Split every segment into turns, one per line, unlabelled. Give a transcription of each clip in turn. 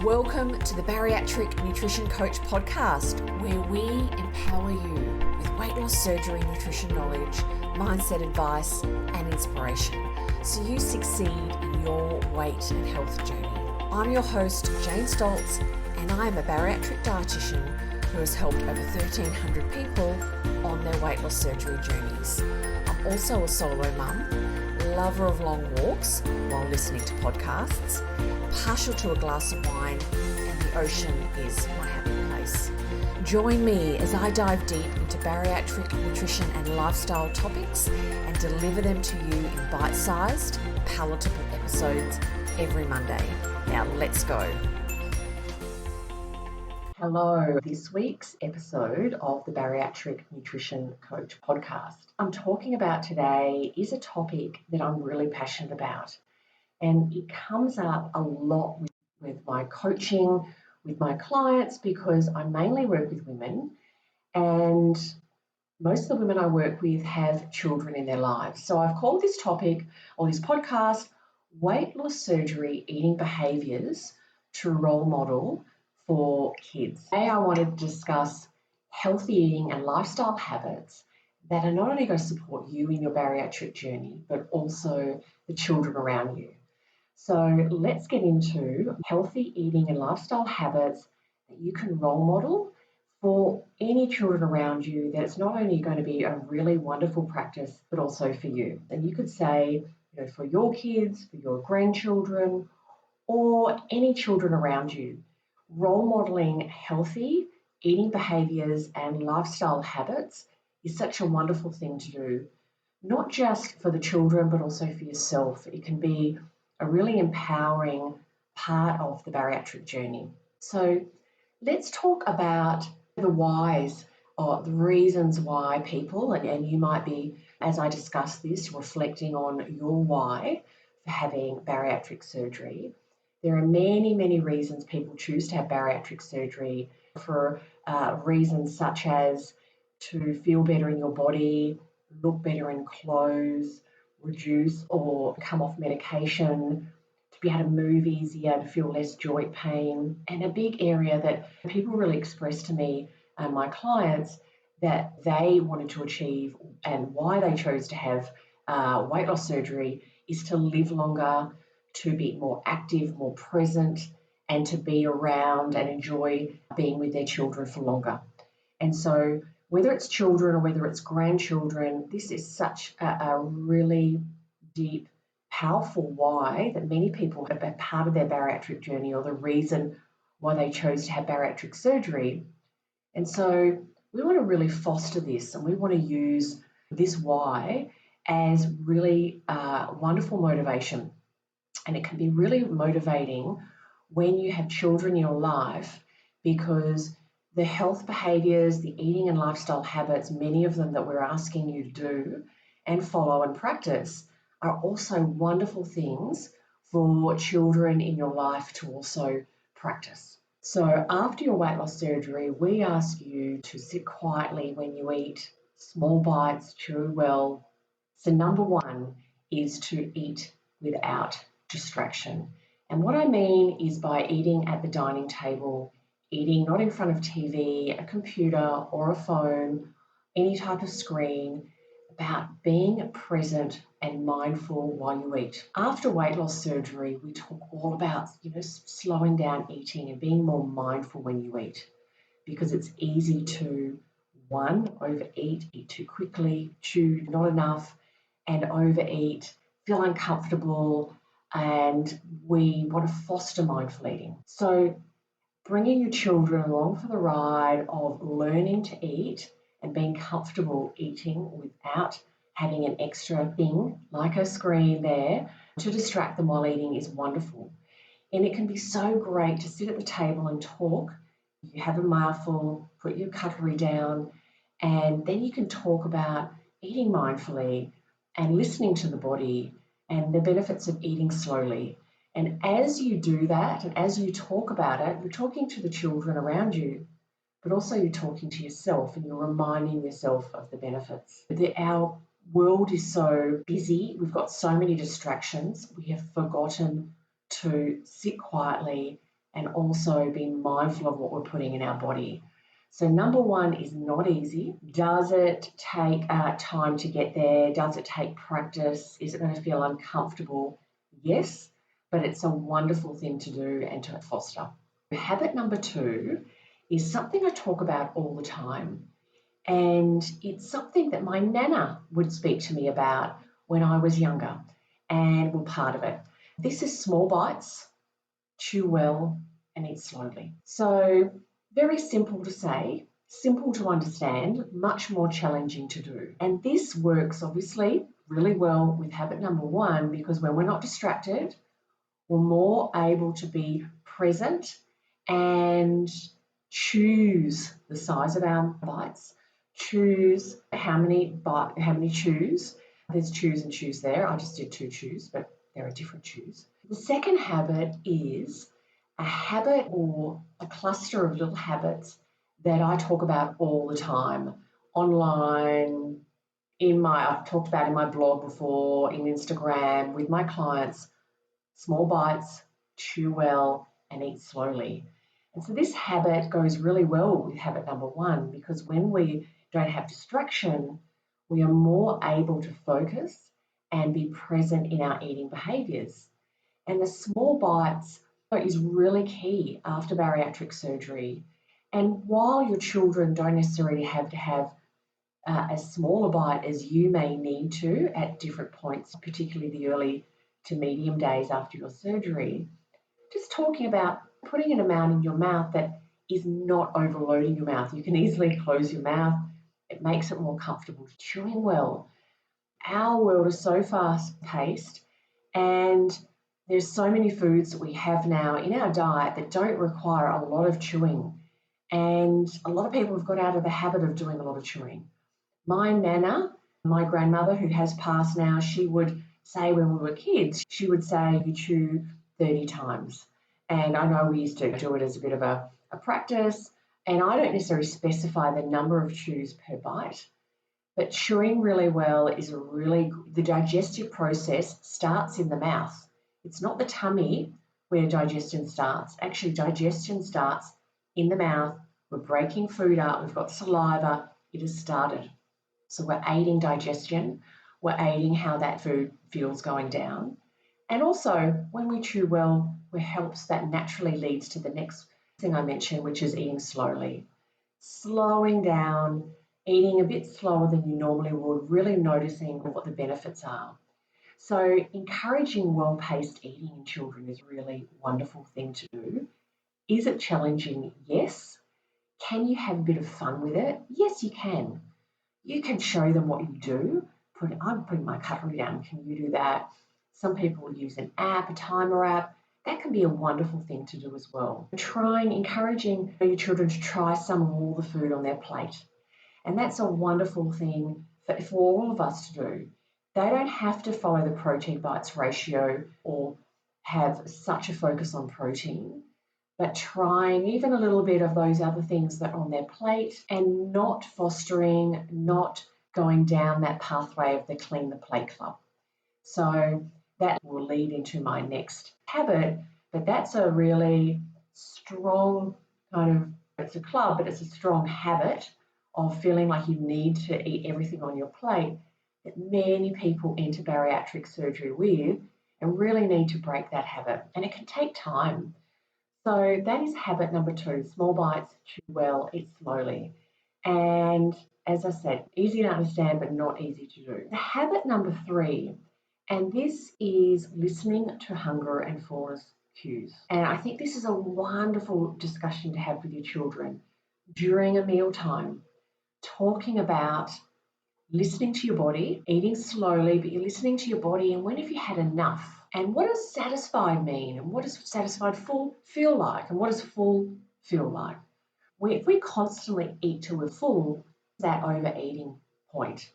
Welcome to the Bariatric Nutrition Coach Podcast, where we empower you with weight loss surgery, nutrition knowledge, mindset advice, and inspiration so you succeed in your weight and health journey. I'm your host, Jane Stoltz, and I am a bariatric dietitian who has helped over 1,300 people on their weight loss surgery journeys. I'm also a solo mum, lover of long walks while listening to podcasts, partial to a glass of wine, and the ocean is my happy place. Join me as I dive deep into bariatric nutrition and lifestyle topics and deliver them to you in bite-sized, palatable episodes every Monday. Now let's go. Hello, this week's episode of the Bariatric Nutrition Coach Podcast. I'm talking about today is a topic that I'm really passionate about. And it comes up a lot with my coaching, with my clients, because I mainly work with women, and most of the women I work with have children in their lives. So I've called this topic, or this podcast, Weight Loss Surgery Eating Behaviours to Role Model for Kids. Today I want to discuss healthy eating and lifestyle habits that are not only going to support you in your bariatric journey, but also the children around you. So let's get into healthy eating and lifestyle habits that you can role model for any children around you, that it's not only going to be a really wonderful practice, but also for you. And you could say, for your kids, for your grandchildren, or any children around you, role modeling healthy eating behaviours and lifestyle habits is such a wonderful thing to do, not just for the children, but also for yourself. It can be a really empowering part of the bariatric journey. So let's talk about the whys, or the reasons why people, and you might be, as I discuss this, reflecting on your why for having bariatric surgery. There are many, many reasons people choose to have bariatric surgery, for reasons such as to feel better in your body, look better in clothes, reduce or come off medication, to be able to move easier, to feel less joint pain. And a big area that people really express to me and my clients that they wanted to achieve and why they chose to have weight loss surgery is to live longer, to be more active, more present, and to be around and enjoy being with their children for longer. And so whether it's children or whether it's grandchildren, this is such a really deep, powerful why that many people have been part of their bariatric journey, or the reason why they chose to have bariatric surgery. And so we want to really foster this, and we want to use this why as really wonderful motivation. And it can be really motivating when you have children in your life, because the health behaviours, the eating and lifestyle habits, many of them that we're asking you to do and follow and practice, are also wonderful things for children in your life to also practice. So after your weight loss surgery, we ask you to sit quietly when you eat, small bites, chew well. So number one is to eat without distraction. And what I mean is by eating at the dining table, eating not in front of TV, a computer or a phone, any type of screen, about being present and mindful while you eat. After weight loss surgery, we talk all about, slowing down eating and being more mindful when you eat, because it's easy to, one, overeat, eat too quickly, chew not enough, and overeat, feel uncomfortable, and we want to foster mindful eating. So bringing your children along for the ride of learning to eat and being comfortable eating without having an extra thing like a screen there to distract them while eating is wonderful. And it can be so great to sit at the table and talk. You have a mouthful, put your cutlery down, and then you can talk about eating mindfully and listening to the body and the benefits of eating slowly. And as you do that, and as you talk about it, you're talking to the children around you, but also you're talking to yourself, and you're reminding yourself of the benefits. Our world is so busy. We've got so many distractions. We have forgotten to sit quietly and also being mindful of what we're putting in our body. So number one is not easy. Does it take time to get there? Does it take practice? Is it going to feel uncomfortable? Yes, but it's a wonderful thing to do and to foster. Habit number two is something I talk about all the time. And it's something that my nana would speak to me about when I was younger and were part of it. This is small bites, chew well, and eat slowly. So very simple to say, simple to understand, much more challenging to do. And this works obviously really well with habit number one, because when we're not distracted, we're more able to be present and choose the size of our bites, choose how many chews. There's chews and chews there. I just did 2 chews, but there are different chews. The second habit is a habit or a cluster of little habits that I talk about all the time online, I've talked about in my blog before, in Instagram, with my clients. Small bites, chew well, and eat slowly. And so this habit goes really well with habit number one, because when we don't have distraction, we are more able to focus and be present in our eating behaviours. And the small bites is really key after bariatric surgery. And while your children don't necessarily have to have as small a bite as you may need to at different points, particularly the early to medium days after your surgery, just talking about putting an amount in your mouth that is not overloading your mouth. You can easily close your mouth. It makes it more comfortable. Chewing well. Our world is so fast-paced, and there's so many foods that we have now in our diet that don't require a lot of chewing. And a lot of people have got out of the habit of doing a lot of chewing. My nana, my grandmother, who has passed now, she would say when we were kids, she would say you chew 30 times. And I know we used to do it as a bit of a practice, and I don't necessarily specify the number of chews per bite, but chewing really well is the digestive process starts in the mouth. It's not the tummy where digestion starts. Actually, digestion starts in the mouth. We're breaking food up. We've got saliva. It has started. So we're aiding digestion. We're aiding how that food feels going down. And also, when we chew well, it helps that naturally leads to the next thing I mentioned, which is eating slowly. Slowing down, eating a bit slower than you normally would, really noticing what the benefits are. So encouraging well-paced eating in children is a really wonderful thing to do. Is it challenging? Yes. Can you have a bit of fun with it? Yes, you can. You can show them what you do. I'm putting my cutlery down. Can you do that? Some people use an app, a timer app. That can be a wonderful thing to do as well. Encouraging your children to try some of all the food on their plate. And that's a wonderful thing for all of us to do. They don't have to follow the protein bites ratio or have such a focus on protein, but trying even a little bit of those other things that are on their plate and not going down that pathway of the Clean the Plate Club. So that will lead into my next habit, but that's a really strong it's a club, but it's a strong habit of feeling like you need to eat everything on your plate that many people enter bariatric surgery with and really need to break that habit. And it can take time. So that is habit number 2, small bites, chew well, eat slowly. And as I said, easy to understand, but not easy to do. The habit number 3, and this is listening to hunger and fullness cues. And I think this is a wonderful discussion to have with your children during a mealtime, talking about listening to your body, eating slowly, but you're listening to your body, and when have you had enough? And what does satisfied mean? And what does satisfied full feel like? And what does full feel like? If we constantly eat till we're full, that overeating point.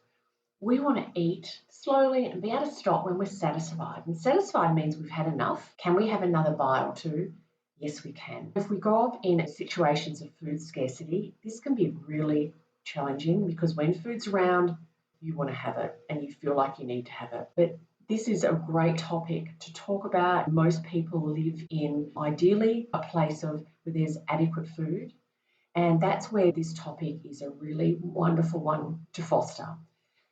We want to eat slowly and be able to stop when we're satisfied. And satisfied means we've had enough. Can we have another bite or two? Yes, we can. If we grow up in situations of food scarcity, this can be really challenging because when food's around, you want to have it and you feel like you need to have it. But This is a great topic to talk about. Most people live in, ideally, a place where there's adequate food. And that's where this topic is a really wonderful one to foster.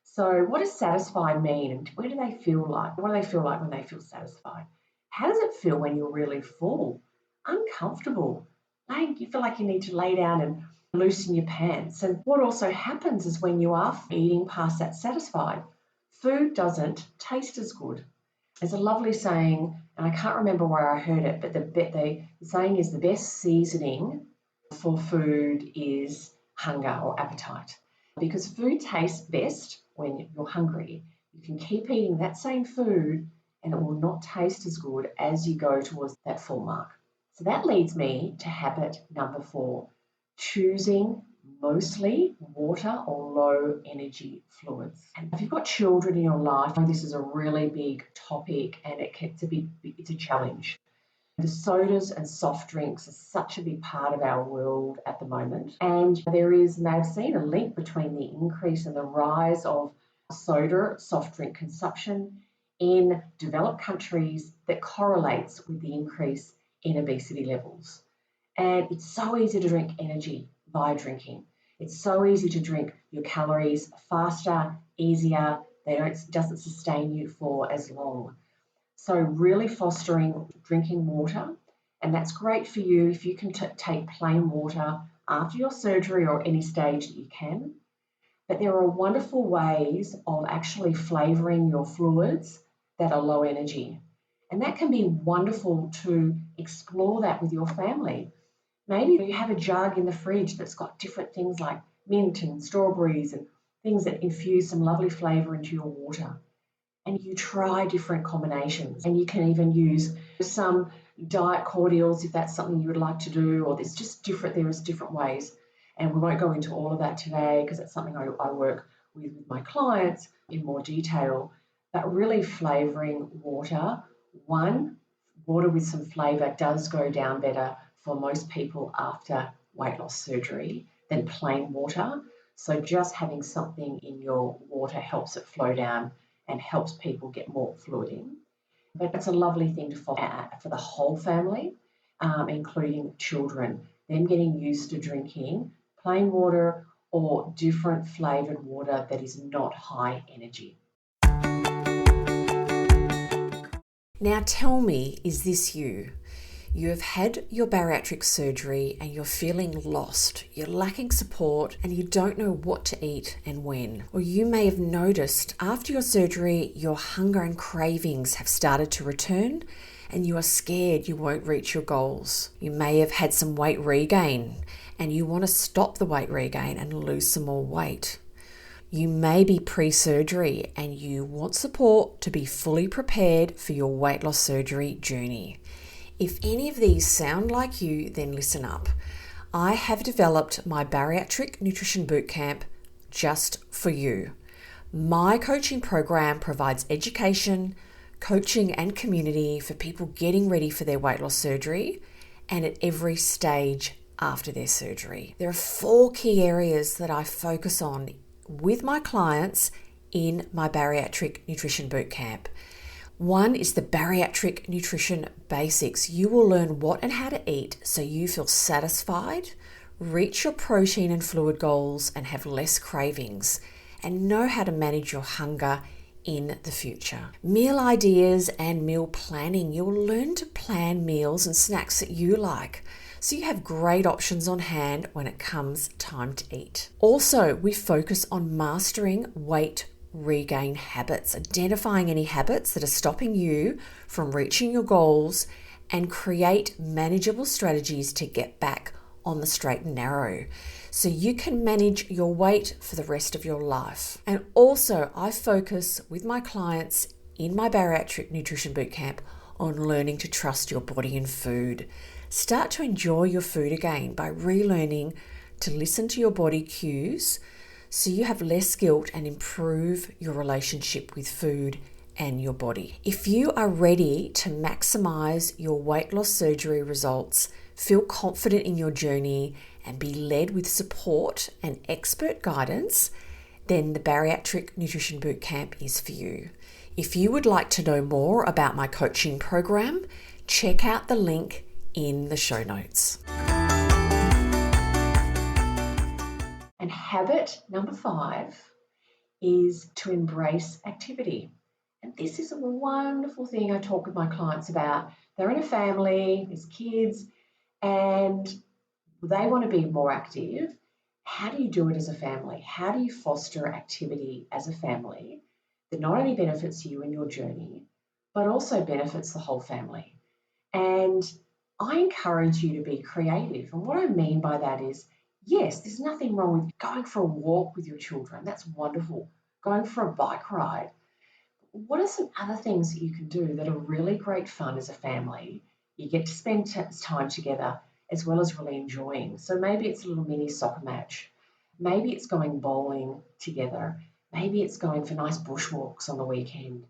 So what does satisfied mean, and what do they feel like? What do they feel like when they feel satisfied? How does it feel when you're really full? Uncomfortable. You feel like you need to lay down and loosen your pants. And what also happens is when you are eating past that satisfied, food doesn't taste as good. There's a lovely saying, and I can't remember where I heard it, but the saying is the best seasoning for food is hunger or appetite. Because food tastes best when you're hungry. You can keep eating that same food and it will not taste as good as you go towards that full mark. So that leads me to habit number 4, choosing mostly water or low energy fluids. And if you've got children in your life, this is a really big topic and it's a challenge. The sodas and soft drinks are such a big part of our world at the moment. And they've seen a link between the increase and the rise of soft drink consumption in developed countries that correlates with the increase in obesity levels. And it's so easy to drink energy via drinking. It's so easy to drink your calories faster, easier. It doesn't sustain you for as long. So really fostering drinking water, and that's great for you if you can take plain water after your surgery or any stage that you can. But there are wonderful ways of actually flavouring your fluids that are low energy. And that can be wonderful to explore that with your family. Maybe you have a jug in the fridge that's got different things like mint and strawberries and things that infuse some lovely flavour into your water. And you try different combinations. And you can even use some diet cordials if that's something you would like to do, or there's different ways. And we won't go into all of that today because it's something I work with my clients in more detail. But really flavouring water. Water with some flavour does go down better for most people after weight loss surgery than plain water. So just having something in your water helps it flow down and helps people get more fluid in. But it's a lovely thing to follow for the whole family, including children, them getting used to drinking plain water or different flavoured water that is not high energy.
Now tell me, is this you? You have had your bariatric surgery and you're feeling lost, you're lacking support and you don't know what to eat and when. Or you may have noticed after your surgery, your hunger and cravings have started to return and you are scared you won't reach your goals. You may have had some weight regain and you want to stop the weight regain and lose some more weight. You may be pre-surgery and you want support to be fully prepared for your weight loss surgery journey. If any of these sound like you, then listen up. I have developed my Bariatric Nutrition Bootcamp just for you. My coaching program provides education, coaching and community for people getting ready for their weight loss surgery and at every stage after their surgery. There are 4 key areas that I focus on with my clients in my Bariatric Nutrition Bootcamp. 1 is the bariatric nutrition basics. You will learn what and how to eat so you feel satisfied, reach your protein and fluid goals and have less cravings, and know how to manage your hunger in the future. Meal ideas and meal planning. You'll learn to plan meals and snacks that you like, so you have great options on hand when it comes time to eat. Also, we focus on mastering weight regain habits, identifying any habits that are stopping you from reaching your goals and create manageable strategies to get back on the straight and narrow so you can manage your weight for the rest of your life. And also, I focus with my clients in my Bariatric Nutrition Bootcamp on learning to trust your body and food. Start to enjoy your food again by relearning to listen to your body cues so you have less guilt and improve your relationship with food and your body. If you are ready to maximize your weight loss surgery results, feel confident in your journey and be led with support and expert guidance, then the Bariatric Nutrition Bootcamp is for you. If you would like to know more about my coaching program, check out the link in the show notes.
And habit number 5 is to embrace activity. And this is a wonderful thing I talk with my clients about. They're in a family, there's kids, and they want to be more active. How do you do it as a family? How do you foster activity as a family that not only benefits you in your journey, but also benefits the whole family? And I encourage you to be creative. And what I mean by that is, yes, there's nothing wrong with going for a walk with your children. That's wonderful. Going for a bike ride. What are some other things that you can do that are really great fun as a family? You get to spend time together as well as really enjoying. So maybe it's a little mini soccer match. Maybe it's going bowling together. Maybe it's going for nice bushwalks on the weekend.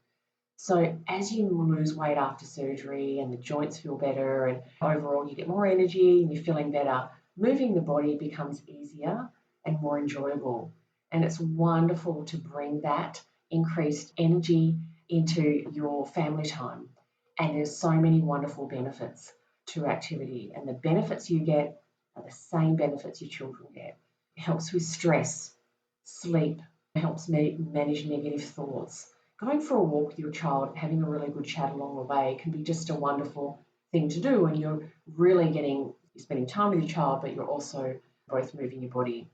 So as you lose weight after surgery and the joints feel better and overall you get more energy and you're feeling better, moving the body becomes easier and more enjoyable. And it's wonderful to bring that increased energy into your family time. And there's so many wonderful benefits to activity. And the benefits you get are the same benefits your children get. It helps with stress, sleep, it helps manage negative thoughts. Going for a walk with your child, having a really good chat along the way can be just a wonderful thing to do. And you're really you're spending time with your child, but you're also both moving your body.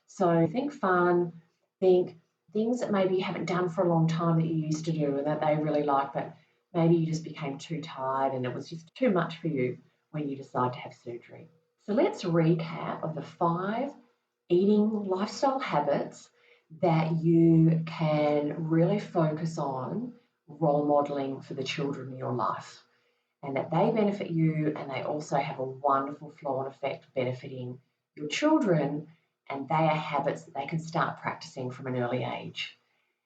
So think fun, think things that maybe you haven't done for a long time that you used to do and that they really like, but maybe you just became too tired and it was just too much for you when you decide to have surgery. So let's recap of the 5 eating lifestyle habits that you can really focus on role modeling for the children in your life, and that they benefit you and they also have a wonderful flow-on effect benefiting your children, and they are habits that they can start practicing from an early age.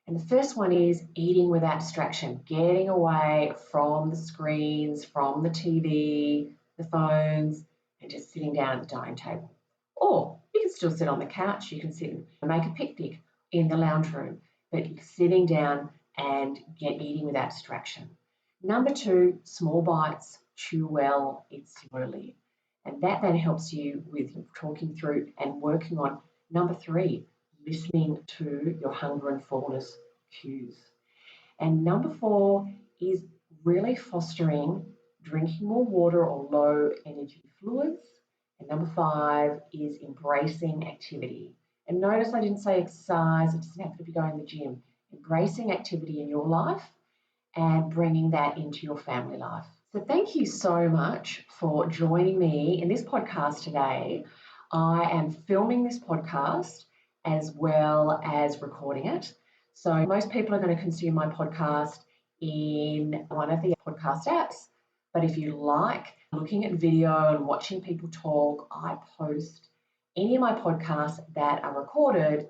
And the first one is eating without distraction, getting away from the screens, from the TV, the phones, and just sitting down at the dining table. Or you can still sit on the couch, you can sit and make a picnic in the lounge room, but sitting down and eating without distraction. Number 2, small bites, chew well, eat slowly. And that then helps you with talking through and working on number 3, listening to your hunger and fullness cues. And number 4 is really fostering drinking more water or low energy fluids. And number 5 is embracing activity. And notice I didn't say exercise, it doesn't have to be going to the gym. Embracing activity in your life and bringing that into your family life. So thank you so much for joining me in this podcast today. I am filming this podcast as well as recording it. So most people are going to consume my podcast in one of the podcast apps. But if you like looking at video and watching people talk, I post any of my podcasts that are recorded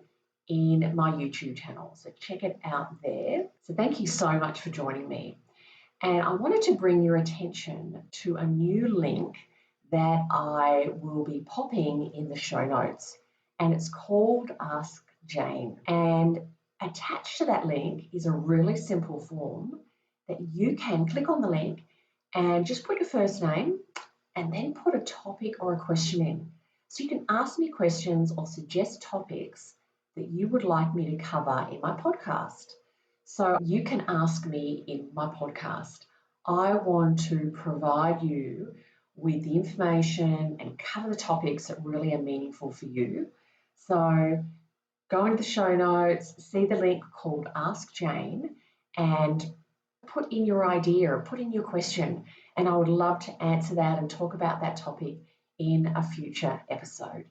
in my YouTube channel. So check it out there. So thank you so much for joining me. And I wanted to bring your attention to a new link that I will be popping in the show notes. And it's called Ask Jane. And attached to that link is a really simple form that you can click on the link and just put your first name and then put a topic or a question in. So you can ask me questions or suggest topics that you would like me to cover in my podcast. So you can ask me in my podcast. I want to provide you with the information and cover the topics that really are meaningful for you. So go into the show notes, see the link called Ask Jane, and put in your idea or put in your question. And I would love to answer that and talk about that topic in a future episode.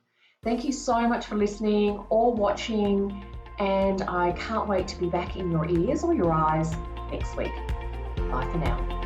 Thank you so much for listening or watching, and I can't wait to be back in your ears or your eyes next week. Bye for now.